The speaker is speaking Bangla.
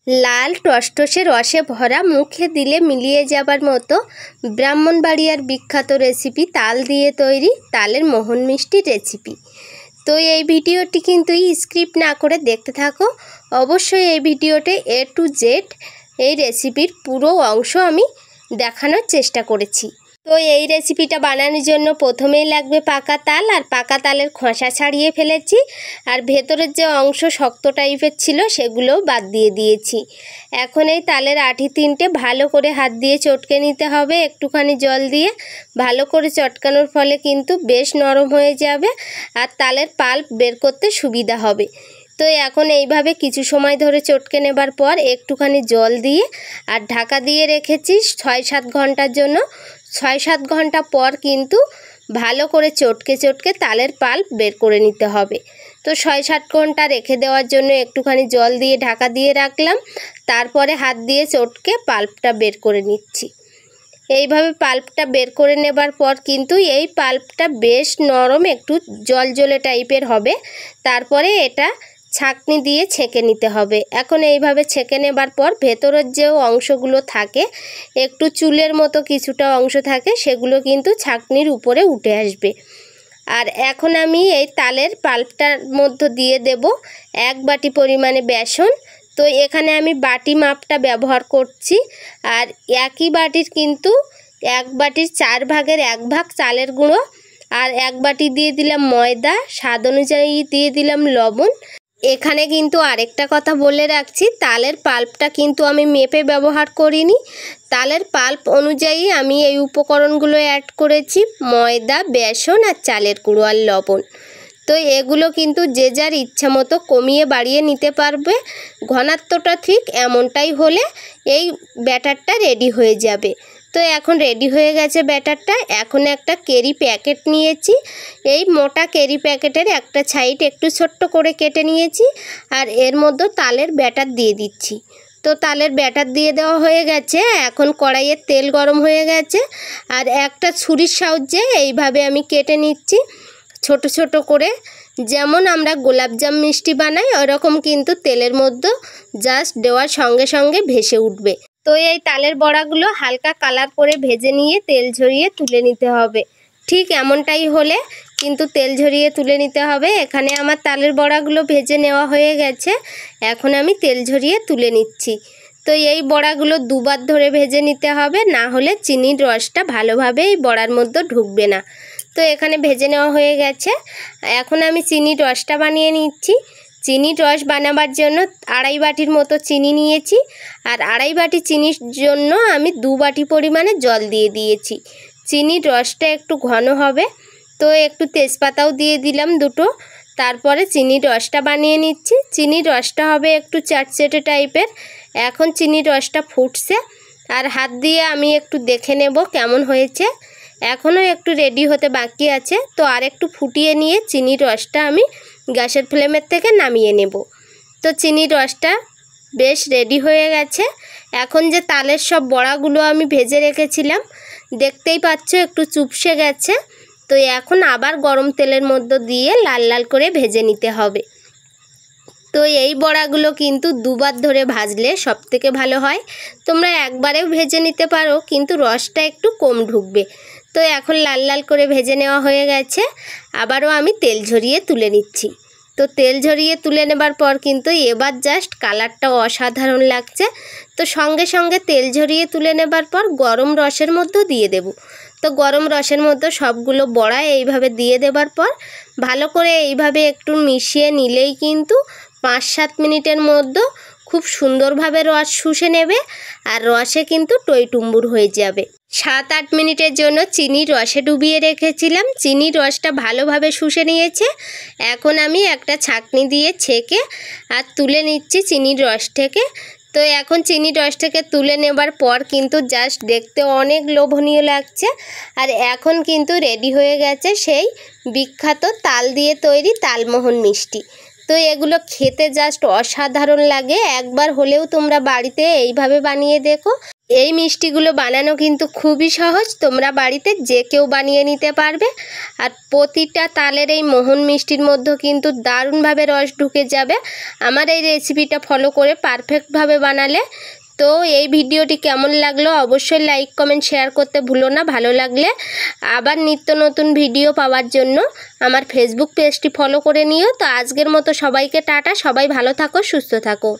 লাল টসটসে রসে ভরা মুখে দিলে মিলিয়ে যাবার মতো ব্রাহ্মণবাড়িয়ার বিখ্যাত রেসিপি তাল দিয়ে তৈরি তালের মোহন মিষ্টি রেসিপি। তো এই ভিডিওটি কিন্তু স্ক্রিপ্ট না করে দেখতে থাকো। অবশ্যই এই ভিডিওতে A to Z এই রেসিপির পুরো অংশ আমি দেখানোর চেষ্টা করেছি। তো এই রেসিপিটা বানানোর জন্য প্রথমেই লাগবে পাকা তাল, আর পাকা তালের খোসা ছাড়িয়ে ফেলেছি, আর ভেতরের যে অংশ শক্ত টাইপের ছিল সেগুলোও বাদ দিয়ে দিয়েছি। এখন এই তালের আঁটি তিনটে ভালো করে হাত দিয়ে চটকে নিতে হবে, একটুখানি জল দিয়ে। ভালো করে চটকানোর ফলে কিন্তু বেশ নরম হয়ে যাবে আর তালের পাল্প বের করতে সুবিধা হবে। তো এখন এইভাবে কিছু সময় ধরে চটকে নেবার পর একটুখানি জল দিয়ে আর ঢাকা দিয়ে রেখেছি 6-7 ঘন্টার জন্য। 6-7 ঘন্টা পর কিন্তু ভালো করে চটকে তালের পাল্প বের করে নিতে হবে। তো 6-7 ঘন্টা রেখে দেওয়ার জন্য একটুখানি জল দিয়ে ঢাকা দিয়ে রাখলাম, তারপরে হাত দিয়ে চটকে পাল্পটা বের করে নিচ্ছি। এইভাবে পাল্পটা বের করে নেবার পর কিন্তু এই পাল্পটা বেশ নরম, একটু জলজলে টাইপের হবে। তারপরে এটা ছাঁকনি দিয়ে ছেঁকে নিতে হবে। এখন এইভাবে ছেঁকে নেবার পর ভেতরের যে অংশগুলো থাকে, একটু চুলের মতো কিছুটা অংশ থাকে, সেগুলো কিন্তু ছাঁকনির উপরে উঠে আসবে। আর এখন আমি এই তালের পাল্পটার মধ্যে দিয়ে দেব 1 বাটি পরিমাণে বেসন। তো এখানে আমি বাটি মাপটা ব্যবহার করছি, আর একই বাটির কিন্তু 1 বাটির 4 ভাগের 1 ভাগ চালের গুঁড়ো, আর 1 বাটি দিয়ে দিলাম ময়দা, স্বাদ অনুযায়ী দিয়ে দিলাম লবণ। এখানে কিন্তু আরেকটা কথা বলে রাখছি, তালের পাল্পটা কিন্তু আমি মেপে ব্যবহার করিনি। তালের পাল্প অনুযায়ী আমি এই উপকরণগুলো অ্যাড করেছি, ময়দা, বেসন আর চালের গুঁড়ো আর লবণ। তো এগুলো কিন্তু যে যার ইচ্ছা মতো কমিয়ে বাড়িয়ে নিতে পারবে। ঘনত্বটা ঠিক এমনটাই হলে এই ব্যাটারটা রেডি হয়ে যাবে। তো এখন রেডি হয়ে গেছে ব্যাটারটা। এখন একটা কেরি প্যাকেট নিয়েছি, এই মোটা কেরি প্যাকেটের একটা সাইড একটু ছোট্ট করে কেটে নিয়েছি, আর এর মধ্যে তালের ব্যাটার দিয়ে দিচ্ছি। তো তালের ব্যাটার দিয়ে দেওয়া হয়ে গেছে। এখন কড়াইয়ে তেল গরম হয়ে গেছে, আর একটা ছুরির সাহায্যে এইভাবে আমি কেটে নিচ্ছি ছোট ছোট করে, যেমন আমরা গোলাপজাম মিষ্টি বানাই ওরকম কিন্তু তেলের মধ্যে জাস্ট দেওয়ার সঙ্গে সঙ্গে ভেসে উঠবে। তো এই তালের বড়াগুলো হালকা কালার করে ভেজে নিয়ে তেল ঝরিয়ে তুলে নিতে হবে। ঠিক এমনটাই হলে কিন্তু তেল ঝরিয়ে তুলে নিতে হবে। এখানে আমার তালের বড়াগুলো ভেজে নেওয়া হয়ে গেছে, এখন আমি তেল ঝরিয়ে তুলে নিচ্ছি। তো এই বড়াগুলো দুবার ধরে ভেজে নিতে হবে, না হলে চিনির রসটা ভালোভাবে এই বড়ার মধ্যে ঢুকবে না। তো এখানে ভেজে নেওয়া হয়ে গেছে। এখন আমি চিনির রসটা বানিয়ে নিচ্ছি। চিনির রস বানাবার জন্য 2.5 বাটির মতো চিনি নিয়েছি, আর 2.5 বাটি চিনির জন্য আমি 2 বাটি পরিমাণে জল দিয়ে দিয়েছি। চিনির রসটা একটু ঘন হবে, তো একটু তেজপাতাও দিয়ে দিলাম 2টো। তারপরে চিনির রসটা বানিয়ে নিচ্ছি। চিনির রসটা হবে একটু চটচটে টাইপের। এখন চিনির রসটা ফুটছে, আর হাত দিয়ে আমি একটু দেখে নেব কেমন হয়েছে। এখনও একটু রেডি হতে বাকি আছে, তো আর একটু ফুটিয়ে নিয়ে চিনির রসটা আমি গ্যাসের ফ্লেমের থেকে নামিয়ে নেব। তো চিনির রসটা বেশ রেডি হয়ে গেছে। এখন যে তালের সব বড়াগুলো আমি ভেজে রেখেছিলাম, দেখতেই পাচ্ছ একটু চুপসে গেছে। তো এখন আবার গরম তেলের মধ্যে দিয়ে লাল লাল করে ভেজে নিতে হবে। তো এই বড়াগুলো কিন্তু 2 বার ধরে ভাজলে সবথেকে ভালো হয়। তোমরা একবারেও ভেজে নিতে পারো, কিন্তু রসটা একটু কম ঢুকবে। তো এখন লাল লাল করে ভেজে নেওয়া হয়ে গেছে, আবারও আমি তেল ঝরিয়ে তুলে নিচ্ছি। তো তেল ঝরিয়ে তুলে নেবার পর কিন্তু এবার জাস্ট কালারটা অসাধারণ লাগছে। তো সঙ্গে সঙ্গে তেল ঝরিয়ে তুলে নেবার পর গরম রসের মধ্যে দিয়ে দেব। তো গরম রসের মধ্যে সবগুলো বড়া এইভাবে দিয়ে দেবার পর ভালো করে এইভাবে একটু মিশিয়ে নিলেই কিন্তু 5-7 মিনিটের মধ্যে খুব সুন্দরভাবে রস শুষে নেবে, আর রসে কিন্তু টইটুম্বুর হয়ে যাবে। 7-8 মিনিটের জন্য চিনির রসে ডুবিয়ে রেখেছিলাম, চিনির রসটা ভালোভাবে শুষে নিয়েছে। এখন আমি একটা ছাঁকনি দিয়ে ছেঁকে আর তুলে নিচ্ছি চিনির রস থেকে। তো এখন চিনির রস থেকে তুলে নেবার পর কিন্তু জাস্ট দেখতে অনেক লোভনীয় লাগছে, আর এখন কিন্তু রেডি হয়ে গেছে সেই বিখ্যাত তাল দিয়ে তৈরি তালমোহন মিষ্টি। তো এগুলো খেতে জাস্ট অসাধারণ লাগে। একবার হলেও তোমরা বাড়িতে এইভাবে বানিয়ে দেখো। এই মিষ্টিগুলো বানানো কিন্তু খুবই সহজ, তোমরা বাড়িতে যে কেউ বানিয়ে নিতে পারবে। আর প্রতিটা তালের এই মোহন মিষ্টির মধ্যে কিন্তু দারুণভাবে রস ঢুকে যাবে আমার এই রেসিপিটা ফলো করে পারফেক্টভাবে বানালে। তো এই ভিডিওটি কেমন লাগলো অবশ্যই লাইক কমেন্ট শেয়ার করতে ভুলো না। ভালো লাগলে আবার নিত্য নতুন ভিডিও পাওয়ার জন্য আমার ফেসবুক পেজটি ফলো করে নিও। তো আজকের মতো সবাইকে টাটা, সবাই ভালো থাকো, সুস্থ থাকো।